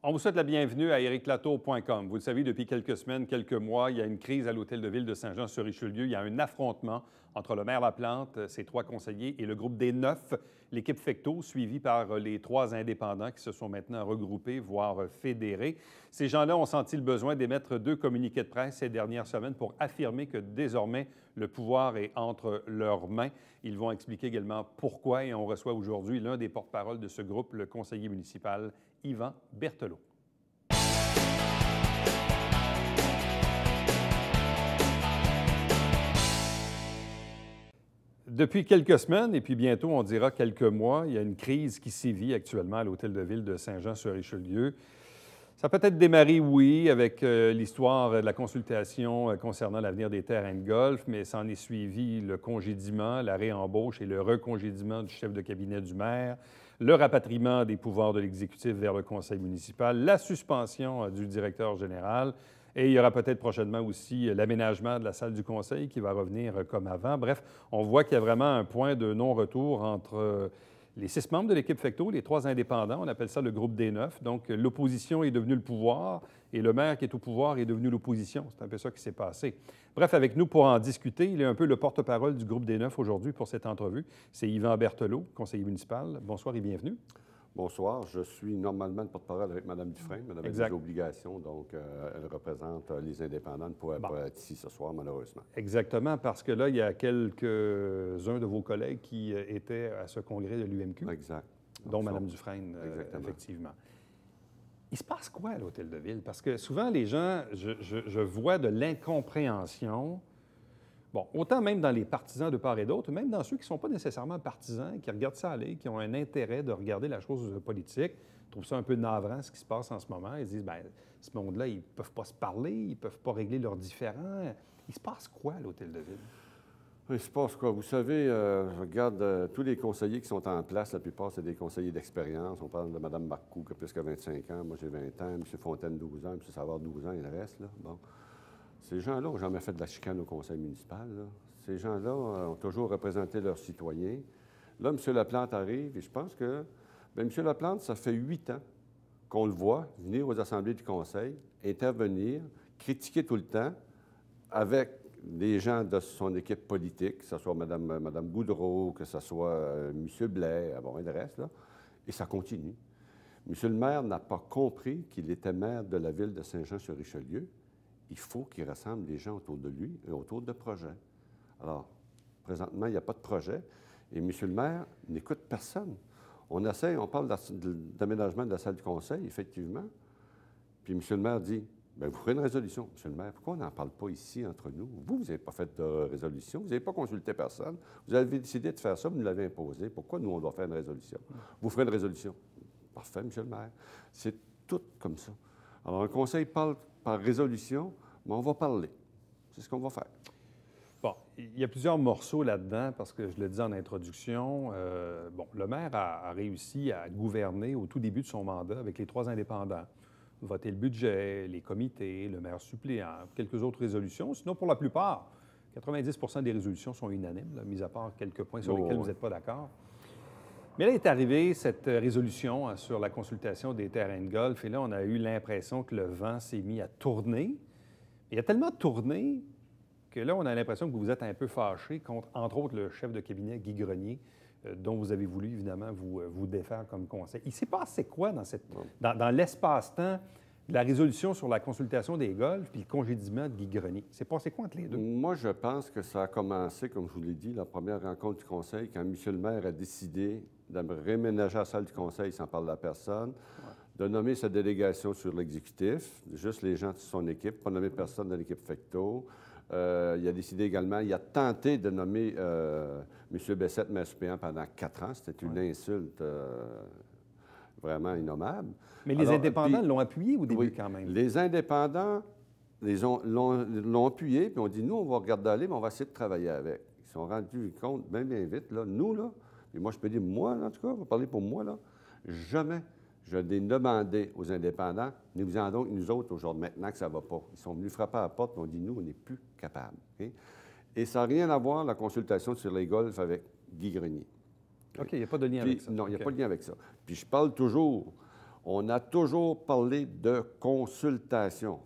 On vous souhaite la bienvenue à ericlatour.com. Vous le savez, depuis quelques semaines, quelques mois, il y a une crise à l'hôtel de ville de Saint-Jean-sur-Richelieu. Il y a un affrontement entre le maire Laplante, ses 3 conseillers et le groupe des 9, l'équipe Fecteau, suivie par les 3 indépendants qui se sont maintenant regroupés, voire fédérés. Ces gens-là ont senti le besoin d'émettre 2 communiqués de presse ces dernières semaines pour affirmer que désormais, le pouvoir est entre leurs mains. Ils vont expliquer également pourquoi et on reçoit aujourd'hui l'un des porte-paroles de ce groupe, le conseiller municipal Yvan Berthelot. Depuis quelques semaines, et puis bientôt, on dira quelques mois, il y a une crise qui sévit actuellement à l'hôtel de ville de Saint-Jean-sur-Richelieu. Ça a peut-être démarré, oui, avec l'histoire de la consultation concernant l'avenir des terrains de golf, mais s'en est suivi le congédiement, la réembauche et le recongédiement du chef de cabinet du maire, le rapatriement des pouvoirs de l'exécutif vers le conseil municipal, la suspension du directeur général, et il y aura peut-être prochainement aussi l'aménagement de la salle du conseil qui va revenir comme avant. Bref, on voit qu'il y a vraiment un point de non-retour entre les 6 membres de l'équipe Fecteau, les 3 indépendants, on appelle ça le groupe des 9. Donc, l'opposition est devenue le pouvoir et le maire qui est au pouvoir est devenu l'opposition. C'est un peu ça qui s'est passé. Bref, avec nous pour en discuter, il est un peu le porte-parole du groupe des 9 aujourd'hui pour cette entrevue. C'est Yvan Berthelot, conseiller municipal. Bonsoir et bienvenue. Bonsoir. Je suis normalement le porte-parole avec Mme Dufresne. Mme a des obligations, donc elle représente les indépendants. Elle ne pourrait pas être ici ce soir, malheureusement. Exactement, parce que là, il y a quelques-uns de vos collègues qui étaient à ce congrès de l'UMQ. Exact. Dont Mme Dufresne, effectivement. Il se passe quoi à l'hôtel de ville? Parce que souvent, les gens, je vois de l'incompréhension. Bon, autant même dans les partisans de part et d'autre, même dans ceux qui ne sont pas nécessairement partisans, qui regardent ça aller, qui ont un intérêt de regarder la chose politique, trouvent ça un peu navrant ce qui se passe en ce moment. Ils disent, bien, ce monde-là, ils ne peuvent pas se parler, ils ne peuvent pas régler leurs différends. Il se passe quoi à l'hôtel de ville? Il se passe quoi? Vous savez, je regarde tous les conseillers qui sont en place, la plupart, c'est des conseillers d'expérience. On parle de Mme Marcoux, qui a plus que 25 ans. Moi, j'ai 20 ans. M. Fontaine, 12 ans. M. Savard, 12 ans. Il reste, là. Bon. Ces gens-là n'ont jamais fait de la chicane au conseil municipal, là. Ces gens-là ont toujours représenté leurs citoyens. Là, M. Laplante arrive et je pense que, bien, M. Laplante, ça fait 8 ans qu'on le voit venir aux assemblées du conseil, intervenir, critiquer tout le temps avec des gens de son équipe politique, que ce soit Mme Boudreau, que ce soit M. Blais, bon, il reste, là, et ça continue. M. le maire n'a pas compris qu'il était maire de la ville de Saint-Jean-sur-Richelieu. Il faut qu'il rassemble les gens autour de lui et autour de projets. Alors, présentement, il n'y a pas de projet et M. le maire n'écoute personne. On essaie, on parle d'aménagement de la salle du conseil, effectivement, puis M. le maire dit, bien, vous ferez une résolution. M. le maire, pourquoi on n'en parle pas ici entre nous? Vous n'avez pas fait de résolution, vous n'avez pas consulté personne, vous avez décidé de faire ça, vous nous l'avez imposé. Pourquoi nous, on doit faire une résolution? Vous ferez une résolution. Parfait, M. le maire. C'est tout comme ça. Alors, un conseil parle par résolution, mais on va parler. C'est ce qu'on va faire. Bon, il y a plusieurs morceaux là-dedans, parce que je le disais en introduction. Bon, le maire a réussi à gouverner au tout début de son mandat avec les 3 indépendants. Voter le budget, les comités, le maire suppléant, quelques autres résolutions. Sinon, pour la plupart, 90 des résolutions sont unanimes, là, mis à part quelques points sur lesquels vous n'êtes pas d'accord. Mais là est arrivée cette résolution sur la consultation des terrains de golf, et là, on a eu l'impression que le vent s'est mis à tourner. Il a tellement tourné que là, on a l'impression que vous vous êtes un peu fâché contre, entre autres, le chef de cabinet, Guy Grenier, dont vous avez voulu, évidemment, vous défaire comme conseil. Il s'est passé quoi dans l'espace-temps de la résolution sur la consultation des golfs puis le congédiement de Guy Grenier? C'est passé quoi entre les deux? Moi, je pense que ça a commencé, comme je vous l'ai dit, la première rencontre du conseil, quand M. le maire a décidé de réménager la salle du conseil sans parler à personne, de nommer sa délégation sur l'exécutif, juste les gens de son équipe, pas nommer personne de l'équipe Fecteau. Il a décidé également, il a tenté de nommer M. Bessette maire suppléant pendant 4 ans. C'était une insulte vraiment innommable. Mais les indépendants l'ont appuyé au début quand même. Les indépendants l'ont appuyé, puis on dit, nous, on va regarder aller, mais on va essayer de travailler avec. Ils sont rendus compte bien vite, là, nous, là, et moi, je peux dire, moi, en tout cas, on va parler pour moi, là, jamais je l'ai demandé aux indépendants, venez-vous-en donc, nous autres, aujourd'hui, maintenant que ça ne va pas. Ils sont venus frapper à la porte, et on dit, nous, on n'est plus capables. Okay? Et ça n'a rien à voir, la consultation sur les golfs avec Guy Grenier. OK, il n'y a pas de lien avec ça. Non, il n'y a pas de lien avec ça. Puis je parle toujours On a toujours parlé de consultation.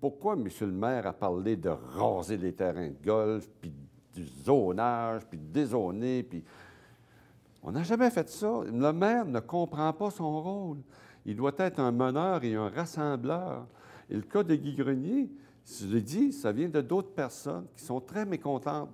Pourquoi M. le maire a parlé de raser les terrains de golf, puis du zonage, puis de dézoner, puis... On n'a jamais fait ça. Le maire ne comprend pas son rôle. Il doit être un meneur et un rassembleur. Et le cas de Guy Grenier, je l'ai dit, ça vient de d'autres personnes qui sont très mécontentes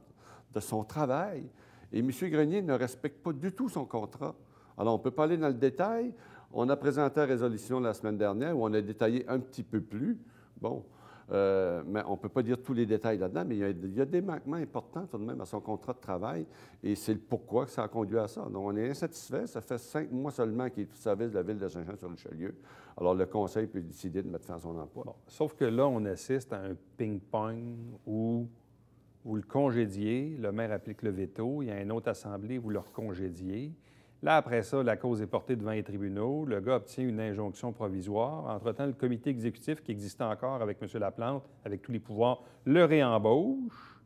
de son travail. Et M. Grenier ne respecte pas du tout son contrat. Alors, on ne peut pas aller dans le détail. On a présenté la résolution la semaine dernière où on a détaillé un petit peu plus. Bon, mais on ne peut pas dire tous les détails là-dedans, mais il y a des manquements importants tout de même à son contrat de travail et c'est le pourquoi que ça a conduit à ça. Donc, on est insatisfait. Ça fait 5 mois seulement qu'il est au service de la Ville de Saint-Jean-sur-Richelieu. Alors, le conseil peut décider de mettre fin à son emploi. Bon, sauf que là, on assiste à un ping-pong où vous le congédiez, le maire applique le veto, il y a une autre assemblée, vous le recongédiez. Là, après ça, la cause est portée devant les tribunaux. Le gars obtient une injonction provisoire. Entre-temps, le comité exécutif, qui existe encore avec M. Laplante, avec tous les pouvoirs, le réembauche.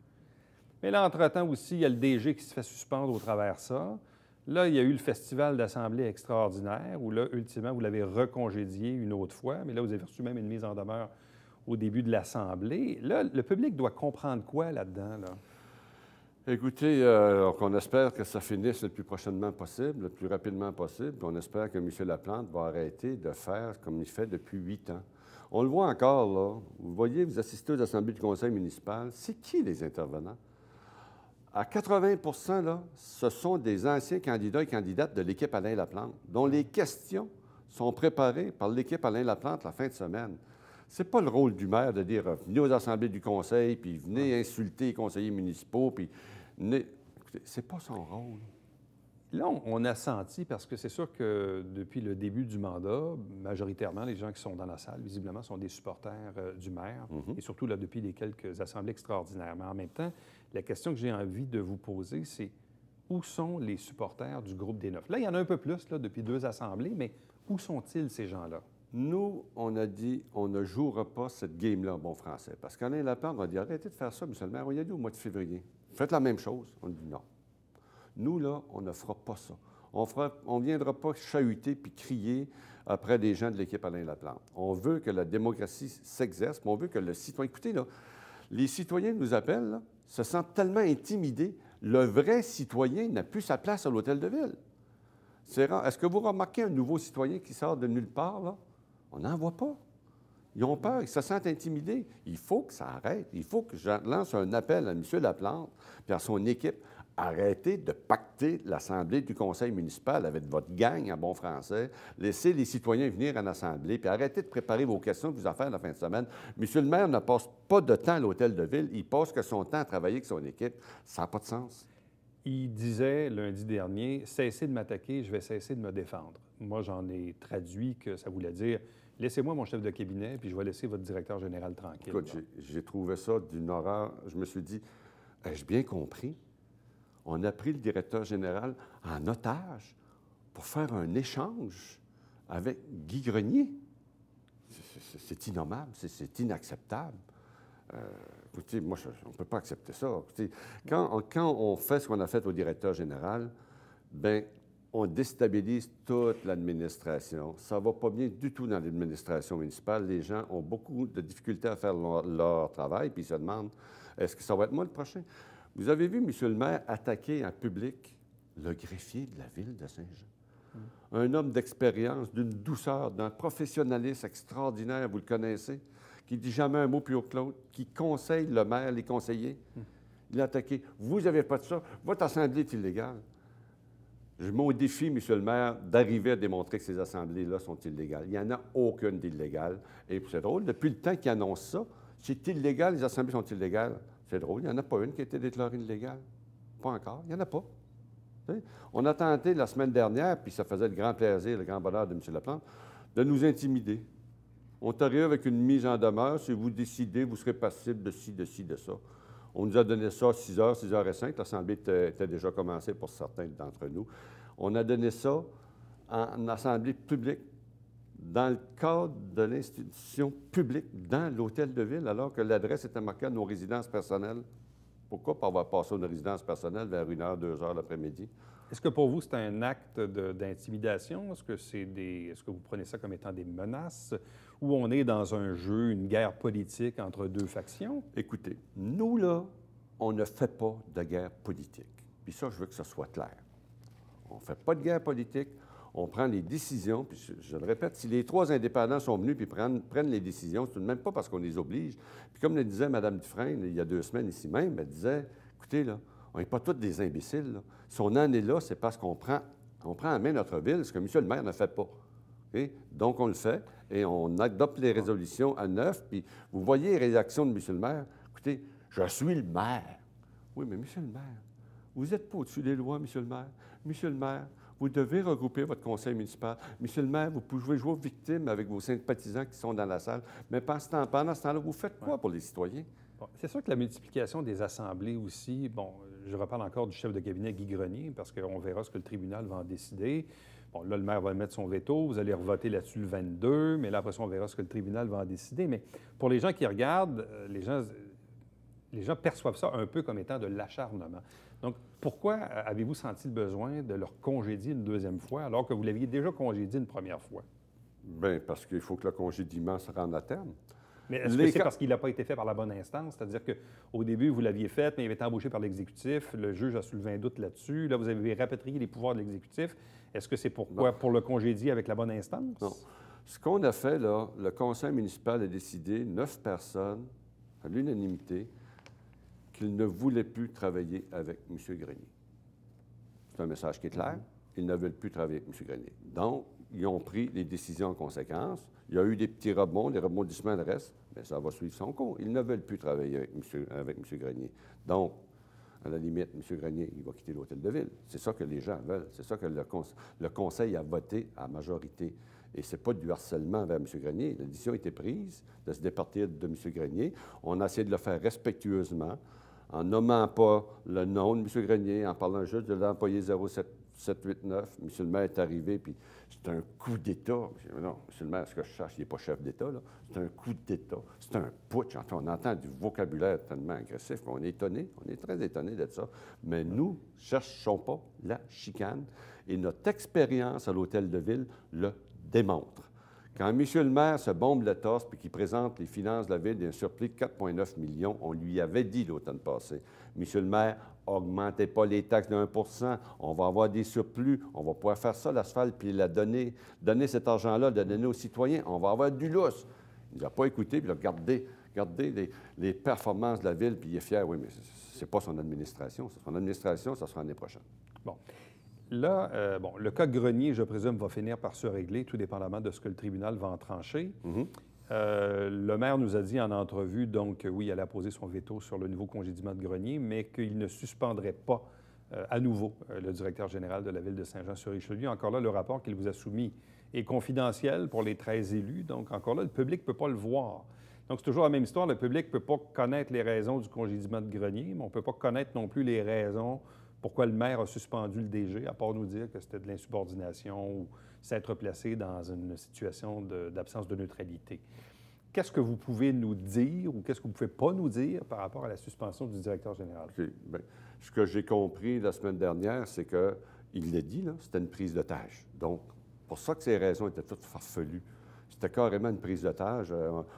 Mais là, entre-temps aussi, il y a le DG qui se fait suspendre au travers de ça. Là, il y a eu le festival d'assemblée extraordinaire où, là, ultimement, vous l'avez recongédié une autre fois. Mais là, vous avez reçu même une mise en demeure au début de l'Assemblée. Là, le public doit comprendre quoi là-dedans, là? Écoutez, on espère que ça finisse le plus prochainement possible, le plus rapidement possible. Puis on espère que M. Laplante va arrêter de faire comme il fait depuis 8 ans. On le voit encore, là. Vous voyez, vous assistez aux assemblées du conseil municipal. C'est qui les intervenants? À 80 là, ce sont des anciens candidats et candidates de l'équipe Alain Laplante, dont les questions sont préparées par l'équipe Alain Laplante la fin de semaine. C'est pas le rôle du maire de dire venez aux assemblées du conseil, puis venez insulter les conseillers municipaux, puis venez... Écoutez, c'est pas son rôle. Là, on a senti, parce que c'est sûr que depuis le début du mandat, majoritairement, les gens qui sont dans la salle, visiblement, sont des supporters du maire, et surtout là, depuis les quelques assemblées extraordinaires. Mais en même temps, la question que j'ai envie de vous poser, c'est où sont les supporters du groupe des 9? Là, il y en a un peu plus là, depuis 2 assemblées, mais où sont-ils, ces gens-là? Nous, on a dit, on ne jouera pas cette game-là en bon français. Parce qu'Alain Laplante a dit, arrêtez de faire ça, M. le maire. On y a dit au mois de février. Faites la même chose. On dit non. Nous, là, on ne fera pas ça. On ne viendra pas chahuter puis crier après des gens de l'équipe Alain Laplante. On veut que la démocratie s'exerce, mais on veut que le citoyen... Écoutez, là, les citoyens nous appellent, là, se sentent tellement intimidés. Le vrai citoyen n'a plus sa place à l'hôtel de ville. C'est rare. Est-ce que vous remarquez un nouveau citoyen qui sort de nulle part, là? On n'en voit pas. Ils ont peur, ils se sentent intimidés. Il faut que ça arrête. Il faut que je lance un appel à M. Laplante et à son équipe. Arrêtez de pacter l'Assemblée du conseil municipal avec votre gang en bon français. Laissez les citoyens venir en Assemblée, puis arrêtez de préparer vos questions et vos affaires la fin de semaine. M. le maire ne passe pas de temps à l'hôtel de ville. Il passe que son temps à travailler avec son équipe. Ça n'a pas de sens. Il disait lundi dernier, cessez de m'attaquer, je vais cesser de me défendre. Moi, j'en ai traduit que ça voulait dire, laissez-moi mon chef de cabinet, puis je vais laisser votre directeur général tranquille. Écoute, j'ai trouvé ça d'une horreur. Je me suis dit, ai-je bien compris? On a pris le directeur général en otage pour faire un échange avec Guy Grenier. C'est innommable, c'est inacceptable. Écoutez, moi, on ne peut pas accepter ça. Écoutez, quand on fait ce qu'on a fait au directeur général, bien, on déstabilise toute l'administration. Ça ne va pas bien du tout dans l'administration municipale. Les gens ont beaucoup de difficultés à faire leur travail, puis ils se demandent, est-ce que ça va être moi le prochain? Vous avez vu, M. le maire, attaquer en public le greffier de la ville de Saint-Jean. Un homme d'expérience, d'une douceur, d'un professionnalisme extraordinaire, vous le connaissez, qui ne dit jamais un mot plus haut que l'autre, qui conseille le maire, les conseillers. Il a attaqué. Vous n'avez pas de ça. Votre assemblée est illégale. Je mets au défi, M. le maire, d'arriver à démontrer que ces assemblées-là sont illégales. Il n'y en a aucune d'illégale. Et c'est drôle, depuis le temps qu'il annonce ça, c'est illégal, les assemblées sont illégales. C'est drôle, il n'y en a pas une qui a été déclarée illégale. Pas encore, il n'y en a pas. On a tenté la semaine dernière, puis ça faisait le grand plaisir, le grand bonheur de M. Laplante, de nous intimider. On t'arrive avec une mise en demeure, si vous décidez, vous serez passible de ci, de ci, de ça. On nous a donné ça à 6 h, 6h05. L'Assemblée était déjà commencée pour certains d'entre nous. On a donné ça en Assemblée publique, dans le cadre de l'institution publique, dans l'hôtel de ville, alors que l'adresse était marquée à nos résidences personnelles. Pourquoi pas avoir passé une résidence personnelle vers 1h, 2h l'après-midi? Est-ce que pour vous, c'est un acte d'intimidation? Est-ce que vous prenez ça comme étant des menaces? Ou on est dans un jeu, une guerre politique entre deux factions? Écoutez, nous, là, on ne fait pas de guerre politique. Puis ça, je veux que ça soit clair. On ne fait pas de guerre politique. On prend les décisions, puis je le répète, si les 3 indépendants sont venus puis prennent les décisions, c'est tout de même pas parce qu'on les oblige. Puis comme le disait Mme Dufresne il y a 2 semaines ici même, elle disait, écoutez, là, on n'est pas tous des imbéciles. Là. Si on en est là, c'est parce qu'on prend en main notre ville, ce que M. le maire ne fait pas. Okay? Donc, on le fait et on adopte les résolutions à 9. Puis vous voyez les réactions de M. le maire. Écoutez, je suis le maire. Oui, mais M. le maire, vous n'êtes pas au-dessus des lois, M. le maire. M. le maire, vous devez regrouper votre conseil municipal. Monsieur le maire, vous pouvez jouer victime avec vos sympathisants qui sont dans la salle. Mais pendant ce temps-là, vous faites quoi pour les citoyens? Bon, c'est sûr que la multiplication des assemblées aussi, bon, je reparle encore du chef de cabinet Guy Grenier, parce qu'on verra ce que le tribunal va en décider. Bon, là, le maire va mettre son veto, vous allez revoter là-dessus le 22, mais là, après ça, on verra ce que le tribunal va en décider. Mais pour les gens qui regardent, les gens perçoivent ça un peu comme étant de l'acharnement. Donc, pourquoi avez-vous senti le besoin de leur congédier une 2e fois, alors que vous l'aviez déjà congédié une 1re fois? Bien, parce qu'il faut que le congédiement se rende à terme. Mais est-ce que c'est parce qu'il n'a pas été fait par la bonne instance? C'est-à-dire qu'au début, vous l'aviez fait, mais il avait été embauché par l'exécutif. Le juge a soulevé un doute là-dessus. Là, vous avez rapatrié les pouvoirs de l'exécutif. Est-ce que c'est pourquoi? Non. Pour le congédier avec la bonne instance? Non. Ce qu'on a fait, là, le conseil municipal a décidé, 9 personnes, à l'unanimité, qu'ils ne voulaient plus travailler avec M. Grenier. C'est un message qui est clair. Ils ne veulent plus travailler avec M. Grenier. Donc, ils ont pris les décisions en conséquence. Il y a eu des petits rebonds, des rebondissements de reste, mais ça va suivre son cours. Ils ne veulent plus travailler avec M. Grenier. Donc, à la limite, M. Grenier, il va quitter l'hôtel de ville. C'est ça que les gens veulent. C'est ça que le conseil a voté à majorité. Et ce n'est pas du harcèlement vers M. Grenier. La décision a été prise de se départir de M. Grenier. On a essayé de le faire respectueusement, en nommant pas le nom de M. Grenier, en parlant juste de l'employé 0789. M. le maire est arrivé, puis c'est un coup d'État. Non, M. le maire, ce que je cherche, il n'est pas chef d'État, là. C'est un coup d'État. C'est un putsch. Enfin, on entend du vocabulaire tellement agressif qu'on est étonné. On est très étonné de ça. Mais nous ne cherchons pas la chicane. Et notre expérience à l'hôtel de ville le démontre. Quand M. le maire se bombe le torse puis qu'il présente les finances de la ville d'un surplus de 4,9 millions, on lui avait dit l'automne passé, M. le maire, augmentez pas les taxes de 1 %, on va avoir des surplus, on va pouvoir faire ça, l'asphalte, puis donner cet argent-là, le donner aux citoyens, on va avoir du lousse. Il ne nous a pas écouté, puis il a regardé les performances de la ville, puis il est fier. Oui, mais ce n'est pas son administration. Son administration, ça sera l'année prochaine. Bon. Là, le cas Grenier, je présume, va finir par se régler, tout dépendamment de ce que le tribunal va en trancher. Le maire nous a dit en entrevue, donc, oui, il allait poser son veto sur le nouveau congédiement de Grenier, mais qu'il ne suspendrait pas à nouveau le directeur général de la Ville de Saint-Jean-sur-Richelieu. Encore là, le rapport qu'il vous a soumis est confidentiel pour les 13 élus, donc encore là, le public ne peut pas le voir. Donc, c'est toujours la même histoire. Le public ne peut pas connaître les raisons du congédiement de Grenier, mais on ne peut pas connaître non plus les raisons pourquoi le maire a suspendu le DG, à part nous dire que c'était de l'insubordination ou s'être placé dans une situation d'absence de neutralité. Qu'est-ce que vous pouvez nous dire ou qu'est-ce que vous ne pouvez pas nous dire par rapport à la suspension du directeur général? Okay. Bien, ce que j'ai compris la semaine dernière, c'est qu'il l'a dit, c'était une prise d'otage. Donc, pour ça que ces raisons étaient toutes farfelues. C'était carrément une prise d'otage.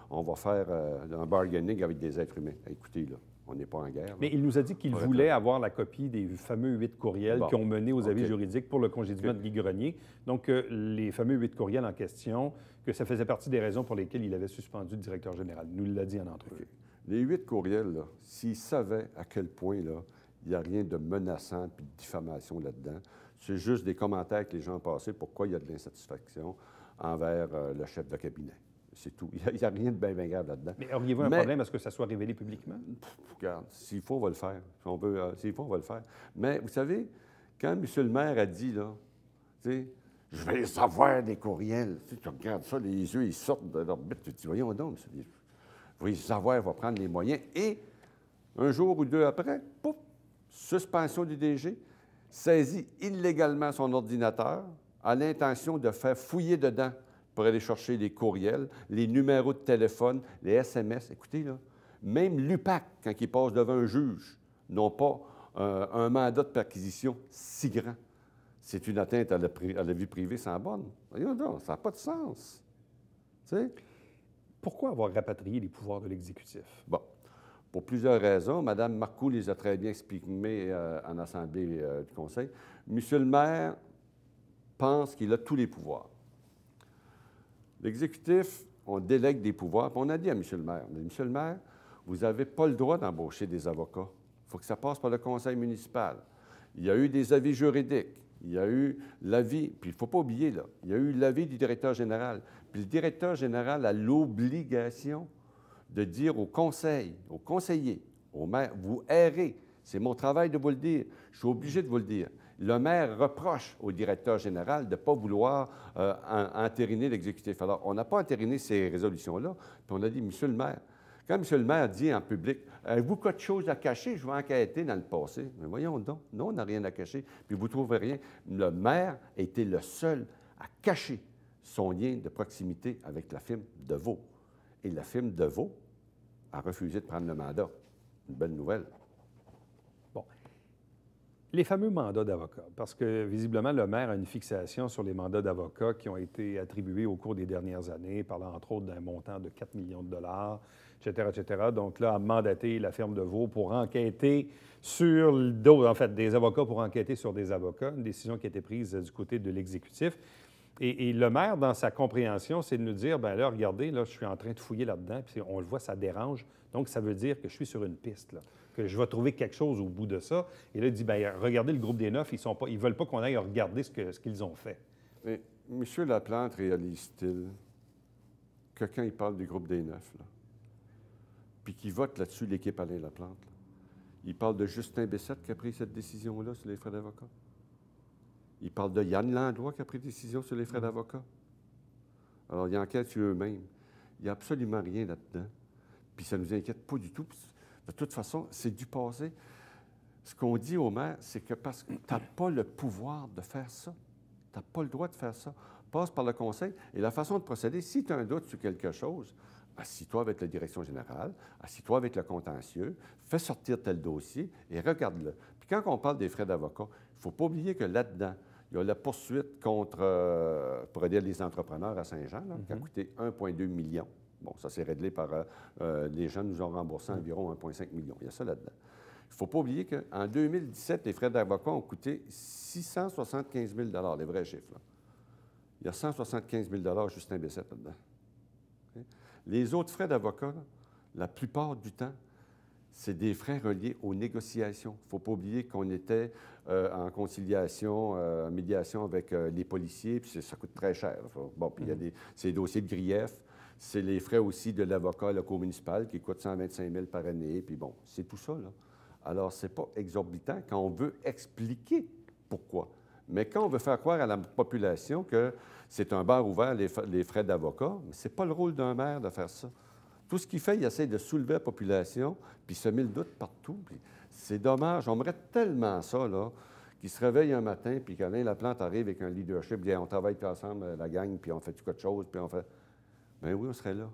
On va faire un bargaining avec des êtres humains. Écoutez, là, on n'est pas en guerre. Là. Mais il nous a dit qu'il voulait avoir la copie des fameux 8 courriels qui ont mené aux avis juridiques pour le congédiement de Guy Grenier. Donc, les fameux 8 courriels en question, que ça faisait partie des raisons pour lesquelles il avait suspendu le directeur général. Il nous l'a dit en entrevue. Les 8 courriels, s'il savait à quel point là, il n'y a rien de menaçant et de diffamation là-dedans, c'est juste des commentaires que les gens ont passés, pourquoi il y a de l'insatisfaction envers le chef de cabinet. C'est tout. Il n'y a rien de bien grave là-dedans. Mais auriez-vous un problème à ce que ça soit révélé publiquement? Regarde, s'il faut, on va le faire. S'il faut, on va le faire. Mais vous savez, quand M. le maire a dit, là, tu sais, je vais les avoir, des courriels. Tu regardes ça, les yeux, ils sortent de l'orbite. Tu te dis, voyons donc, vous les avoir, va prendre les moyens. Et un jour ou deux après, pouf, suspension du DG, saisit illégalement son ordinateur, a l'intention de faire fouiller dedans pour aller chercher les courriels, les numéros de téléphone, les SMS. Écoutez, là, même l'UPAC, quand il passe devant un juge, n'ont pas un mandat de perquisition si grand. C'est une atteinte à la vie privée sans borne. Voyons donc, ça n'a pas de sens. Tu sais? Pourquoi avoir rapatrié les pouvoirs de l'exécutif? Bon, pour plusieurs raisons. Mme Marcoux les a très bien expliquées en Assemblée du Conseil. Monsieur le maire pense qu'il a tous les pouvoirs. L'exécutif, on délègue des pouvoirs, puis on a dit à monsieur le maire, monsieur le maire, vous n'avez pas le droit d'embaucher des avocats. Il faut que ça passe par le conseil municipal. Il y a eu des avis juridiques. Il y a eu l'avis, puis il ne faut pas oublier, là, il y a eu l'avis du directeur général. Puis le directeur général a l'obligation de dire au conseil, aux conseillers, au maire, vous errez. C'est mon travail de vous le dire. Je suis obligé de vous le dire. Le maire reproche au directeur général de ne pas vouloir entériner l'exécutif. Alors, on n'a pas entériné ces résolutions-là, puis on a dit, monsieur le maire, quand monsieur le maire dit en public, avez-vous quelque chose à cacher, je vais enquêter dans le passé. Mais voyons donc, non, on n'a rien à cacher, puis vous ne trouvez rien. Le maire était le seul à cacher son lien de proximité avec la firme Deveau. Et la firme Deveau a refusé de prendre le mandat. Une belle nouvelle. Bon. Les fameux mandats d'avocats, parce que visiblement, le maire a une fixation sur les mandats d'avocats qui ont été attribués au cours des dernières années, parlant entre autres d'un montant de 4 millions de dollars, etc., etc. Donc là, a mandaté la firme Deveau pour enquêter sur d'autres, en fait, des avocats pour enquêter sur des avocats, une décision qui a été prise du côté de l'exécutif. Et le maire, dans sa compréhension, c'est de nous dire, bien là, regardez, là, je suis en train de fouiller là-dedans, puis on le voit, ça dérange. Donc, ça veut dire que je suis sur une piste, là, que je vais trouver quelque chose au bout de ça. Et là, il dit, bien, regardez le groupe des Neufs, ils ne veulent pas qu'on aille regarder ce qu'ils ont fait. Mais M. Laplante réalise-t-il que quand il parle du groupe des Neufs, là, puis qu'il vote là-dessus l'équipe Alain Laplante, là, il parle de Justin Bessette qui a pris cette décision-là sur les frais d'avocat? Il parle de Yann Langlois qui a pris décision sur les frais d'avocat. Alors, ils enquêtent sur eux-mêmes. Il n'y a absolument rien là-dedans. Puis ça ne nous inquiète pas du tout. De toute façon, c'est du passé. Ce qu'on dit au maire, c'est que parce que tu n'as pas le pouvoir de faire ça. Tu n'as pas le droit de faire ça. Passe par le conseil. Et la façon de procéder, si tu as un doute sur quelque chose, assis-toi avec la direction générale, assis-toi avec le contentieux, fais sortir tel dossier et regarde-le. Puis quand on parle des frais d'avocat, il ne faut pas oublier que là-dedans, il y a la poursuite contre, pour aider les entrepreneurs à Saint-Jean, là, qui a coûté 1,2 million. Bon, ça s'est réglé par... les gens nous ont remboursé environ 1,5 million. Il y a ça là-dedans. Il ne faut pas oublier qu'en 2017, les frais d'avocat ont coûté 675 000 les vrais chiffres. Là. Il y a 175 000 Justin Bessette là-dedans. Okay? Les autres frais d'avocat, la plupart du temps, c'est des frais reliés aux négociations. Il ne faut pas oublier qu'on était en conciliation, en médiation avec les policiers, puis ça coûte très cher. Bon, puis il y a ces dossiers de grief. C'est les frais aussi de l'avocat local-municipal qui coûte 125 000 par année. Puis bon, c'est tout ça, là. Alors, ce n'est pas exorbitant quand on veut expliquer pourquoi. Mais quand on veut faire croire à la population que c'est un bar ouvert, les frais d'avocat, ce n'est pas le rôle d'un maire de faire ça. Tout ce qu'il fait, il essaie de soulever la population, puis semer le doute partout. C'est dommage. On aimerait tellement ça, là, qu'il se réveille un matin, puis qu'Alain Laplante arrive avec un leadership, bien, on travaille tous ensemble, la gang, puis on fait quelque chose, puis on fait... Bien oui, on serait là.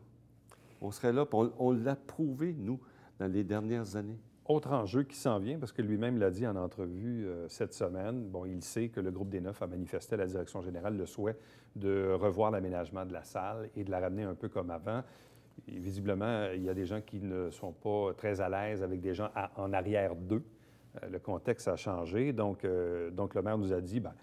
On serait là, puis on l'a prouvé, nous, dans les dernières années. Autre enjeu qui s'en vient, parce que lui-même l'a dit en entrevue cette semaine, bon, il sait que le groupe des Neufs a manifesté à la direction générale le souhait de revoir l'aménagement de la salle et de la ramener un peu comme avant. Et visiblement, il y a des gens qui ne sont pas très à l'aise avec des gens en arrière d'eux. Le contexte a changé. Donc le maire nous a dit, bien,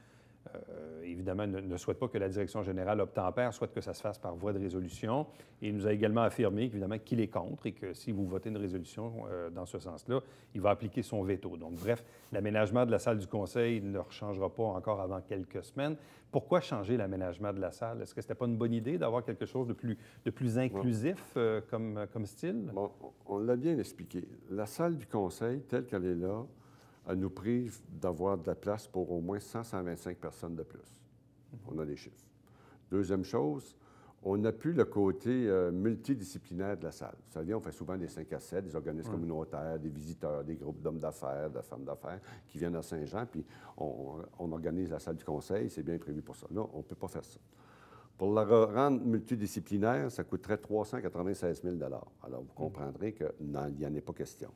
évidemment, ne souhaite pas que la direction générale obtempère, souhaite que ça se fasse par voie de résolution. Et il nous a également affirmé, évidemment, qu'il est contre et que si vous votez une résolution dans ce sens-là, il va appliquer son veto. Donc, bref, l'aménagement de la salle du conseil ne changera pas encore avant quelques semaines. Pourquoi changer l'aménagement de la salle? Est-ce que ce n'était pas une bonne idée d'avoir quelque chose de plus inclusif comme style? Bon, on l'a bien expliqué. La salle du conseil, telle qu'elle est là, elle nous prive d'avoir de la place pour au moins 125 personnes de plus. On a les chiffres. Deuxième chose, on n'a plus le côté multidisciplinaire de la salle. Vous savez, on fait souvent des 5 à 7, des organismes communautaires, des visiteurs, des groupes d'hommes d'affaires, de femmes d'affaires qui viennent à Saint-Jean, puis on organise la salle du conseil, c'est bien prévu pour ça. Là, on ne peut pas faire ça. Pour la rendre multidisciplinaire, ça coûterait 396 000 Alors, vous comprendrez qu'il n'y en a pas question.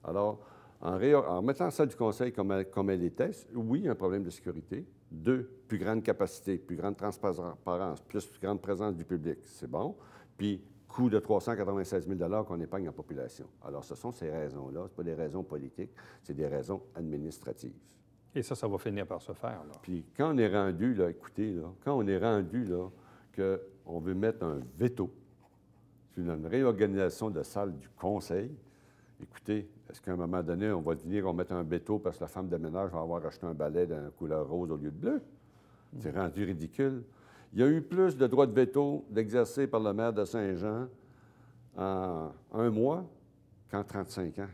Alors, En mettant la salle du conseil comme elle était, oui, un problème de sécurité. 2, plus grande capacité, plus grande transparence, plus grande présence du public. C'est bon. Puis, coût de 396 000 qu'on épargne en population. Alors, ce sont ces raisons-là. Ce ne sont pas des raisons politiques, c'est des raisons administratives. Et ça va finir par se faire, là. Puis, quand on est rendu, là, écoutez, là, quand on est rendu, là, qu'on veut mettre un veto sur une réorganisation de salle du conseil, écoutez, est-ce qu'à un moment donné, on va mettre un veto parce que la femme de ménage va avoir acheté un balai d'une couleur rose au lieu de bleu? C'est rendu ridicule. Il y a eu plus de droits de veto d'exercer par le maire de Saint-Jean en 1 mois qu'en 35 ans.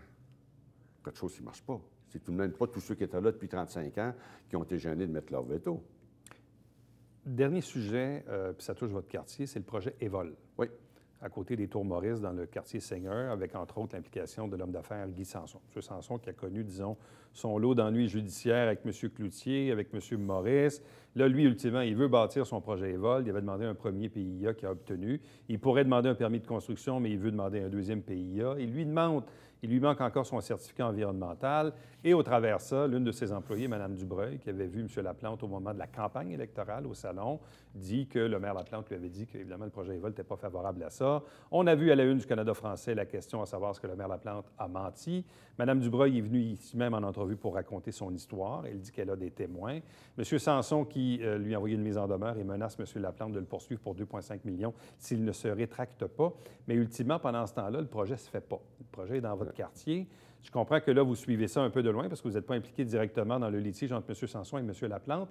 Quelque chose qui ne marche pas. C'est tout de même pas tous ceux qui étaient là depuis 35 ans qui ont été gênés de mettre leur veto. Dernier sujet, puis ça touche votre quartier, c'est le projet Évol. Oui. À côté des Tours Maurice, dans le quartier Seigneur, avec entre autres l'implication de l'homme d'affaires Guy Sanson. M. Sanson qui a connu, disons, son lot d'ennuis judiciaires avec M. Cloutier, avec M. Maurice. Là, lui, ultimement, il veut bâtir son projet Évol. Il avait demandé un premier PIA qu'il a obtenu. Il pourrait demander un permis de construction, mais il veut demander un deuxième PIA. Il lui manque encore son certificat environnemental. Et au travers de ça, l'une de ses employées, Mme Dubreuil, qui avait vu M. Laplante au moment de la campagne électorale au salon, dit que le maire Laplante lui avait dit qu'évidemment, le projet Évol n'était pas favorable à ça. On a vu à la une du Canada français la question à savoir ce que le maire Laplante a menti. Mme Dubreuil est venue ici même en entrevue pour raconter son histoire. Elle dit qu'elle a des témoins. M. Sanson, qui lui a envoyé une mise en demeure et menace M. Laplante de le poursuivre pour 2,5 millions s'il ne se rétracte pas. Mais ultimement, pendant ce temps-là, le projet ne se fait pas. Le projet est dans votre quartier. Je comprends que là, vous suivez ça un peu de loin parce que vous n'êtes pas impliqué directement dans le litige entre M. Sanson et M. Laplante.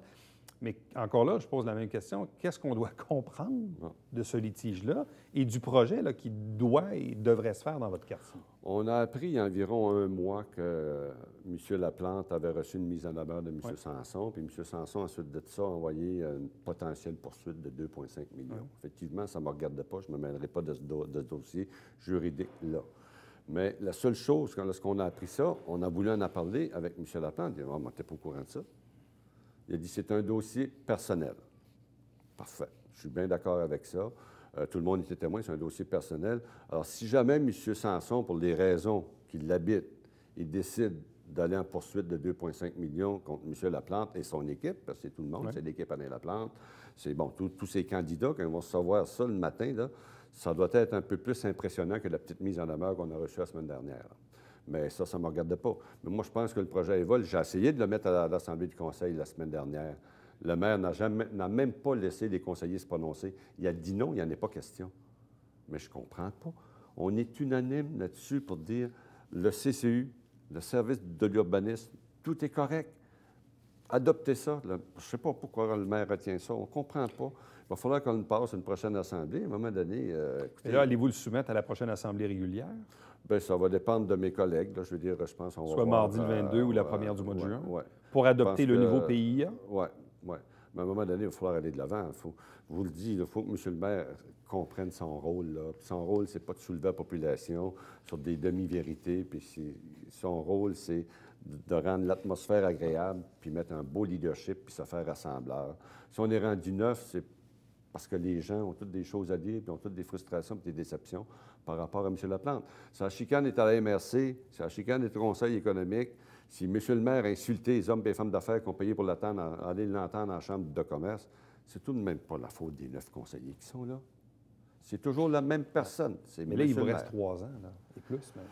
Mais encore là, je pose la même question. Qu'est-ce qu'on doit comprendre de ce litige-là et du projet là, qui doit et devrait se faire dans votre quartier? On a appris il y a environ 1 mois que M. Laplante avait reçu une mise en demeure de M. Sanson, puis M. Sanson, ensuite de ça, a envoyé une potentielle poursuite de 2,5 millions. Effectivement, ça ne me regarde pas, je ne me mêlerai pas de ce dossier juridique-là. Mais la seule chose, lorsqu'on a appris ça, on a voulu en parler avec M. Laplante. Il a dit « moi, tu n'es pas au courant de ça. » Il a dit « c'est un dossier personnel. » Parfait. Je suis bien d'accord avec ça. Tout le monde était témoin, c'est un dossier personnel. Alors, si jamais M. Sanson, pour les raisons qui l'habitent, il décide d'aller en poursuite de 2,5 millions contre M. Laplante et son équipe, parce que c'est tout le monde, c'est l'équipe Alain Laplante, c'est bon, tous ces candidats, quand ils vont recevoir ça le matin, là, ça doit être un peu plus impressionnant que la petite mise en demeure qu'on a reçue la semaine dernière. Mais ça ne me regarde pas. Mais moi, je pense que le projet Évol, j'ai essayé de le mettre à l'Assemblée du Conseil la semaine dernière. Le maire n'a même pas laissé les conseillers se prononcer. Il a dit non, il n'y en a pas question. Mais je ne comprends pas. On est unanime là-dessus pour dire le CCU, le service de l'urbanisme, tout est correct. Adoptez ça. Je ne sais pas pourquoi le maire retient ça. On ne comprend pas. Il va falloir qu'on passe une prochaine assemblée. À un moment donné... écoutez, et là, allez-vous le soumettre à la prochaine assemblée régulière? Bien, ça va dépendre de mes collègues. Là, je veux dire, je pense qu'on va soit voir, mardi le 22 ou la première du mois de juin, ouais. pour adopter le nouveau PIA? Oui, oui. Mais à un moment donné, il va falloir aller de l'avant. Je vous le dis, il faut que M. le maire comprenne son rôle. Là. Puis son rôle, c'est pas de soulever la population sur des demi-vérités. Puis son rôle, c'est de rendre l'atmosphère agréable, puis mettre un beau leadership, puis se faire rassembleur. Si on est rendu neuf, c'est parce que les gens ont toutes des choses à dire, puis ont toutes des frustrations, puis des déceptions par rapport à M. Laplante. Si la chicane est à la MRC, si la chicane est au Conseil économique, si M. le maire a insulté les hommes et les femmes d'affaires qui ont payé pour aller l'entendre en chambre de commerce, c'est tout de même pas la faute des 9 conseillers qui sont là. C'est toujours la même personne. Mais là, il vous reste 3 ans, là, et plus même.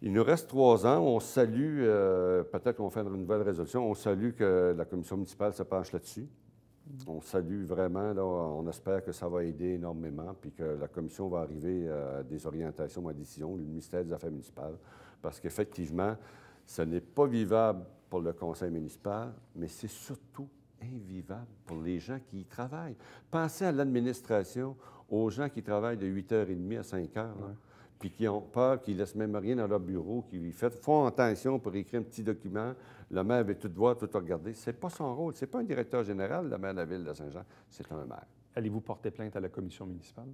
Il nous reste 3 ans. On salue, peut-être qu'on va faire une nouvelle résolution, on salue que la commission municipale se penche là-dessus. On salue vraiment, là, on espère que ça va aider énormément, puis que la commission va arriver à des orientations ou à des décisions, le ministère des Affaires municipales, parce qu'effectivement, ce n'est pas vivable pour le conseil municipal, mais c'est surtout invivable pour les gens qui y travaillent. Pensez à l'administration, aux gens qui travaillent de 8h30 à 5h, puis qui ont peur, qui ne laissent même rien dans leur bureau, qui font attention pour écrire un petit document. Le maire veut tout voir, tout regarder. Ce n'est pas son rôle. Ce n'est pas un directeur général, le maire de la Ville de Saint-Jean. C'est un maire. Allez-vous porter plainte à la commission municipale?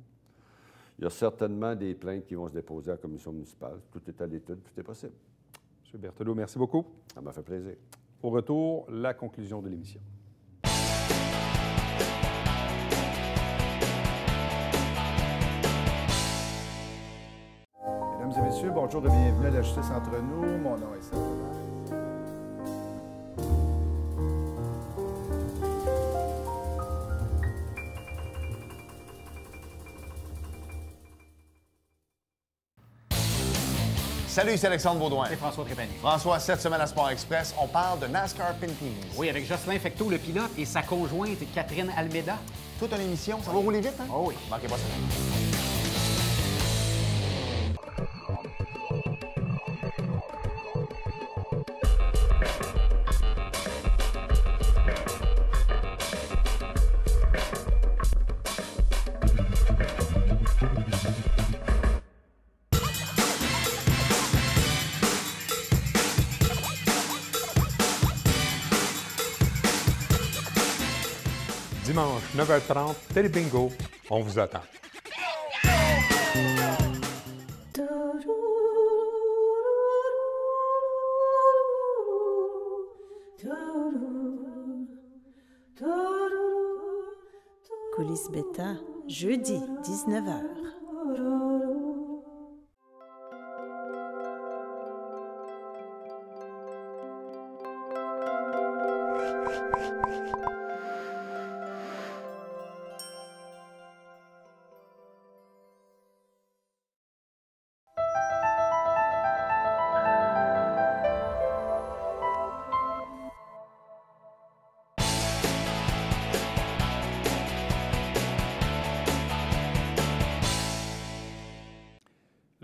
Il y a certainement des plaintes qui vont se déposer à la commission municipale. Tout est à l'étude, tout est possible. M. Berthelot, merci beaucoup. Ça m'a fait plaisir. Au retour, la conclusion de l'émission. Mesdames et messieurs, bonjour et bienvenue à La Justice entre nous. Mon nom est Serge Salut, c'est Alexandre Baudouin. C'est François Trépanier. François, cette semaine à Sport Express, on parle de NASCAR Pin-Pins. Oui, avec Jocelyn Fecteau, le pilote, et sa conjointe, Catherine Almeida. Toute une émission, ça va rouler vite, hein? Oh oui. Manquez pas ça. Dimanche, 9h30, Télé Bingo, on vous attend. Coulisses Bêta, jeudi, 19h.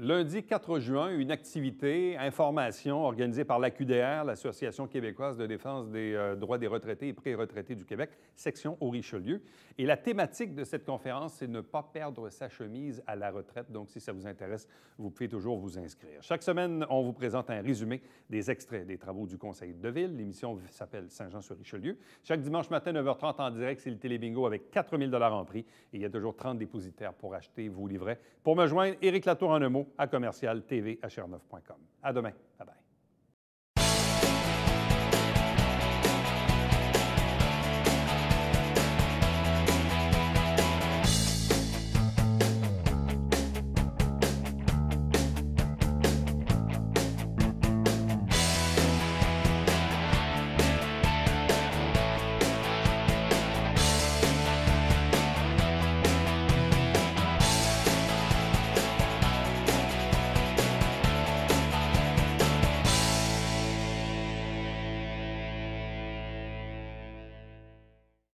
Lundi 4 juin, une activité, information organisée par l'AQDR, l'Association québécoise de défense des droits des retraités et pré-retraités du Québec, section au Richelieu. Et la thématique de cette conférence, c'est ne pas perdre sa chemise à la retraite. Donc, si ça vous intéresse, vous pouvez toujours vous inscrire. Chaque semaine, on vous présente un résumé des extraits des travaux du Conseil de ville. L'émission s'appelle Saint-Jean-sur-Richelieu. Chaque dimanche matin, 9h30 en direct, c'est le Télébingo avec 4 000 $ en prix. Et il y a toujours 30 dépositaires pour acheter vos livrets. Pour me joindre, Éric Latour en un mot, à commercial tv@cherneuf.com. À demain. Bye bye.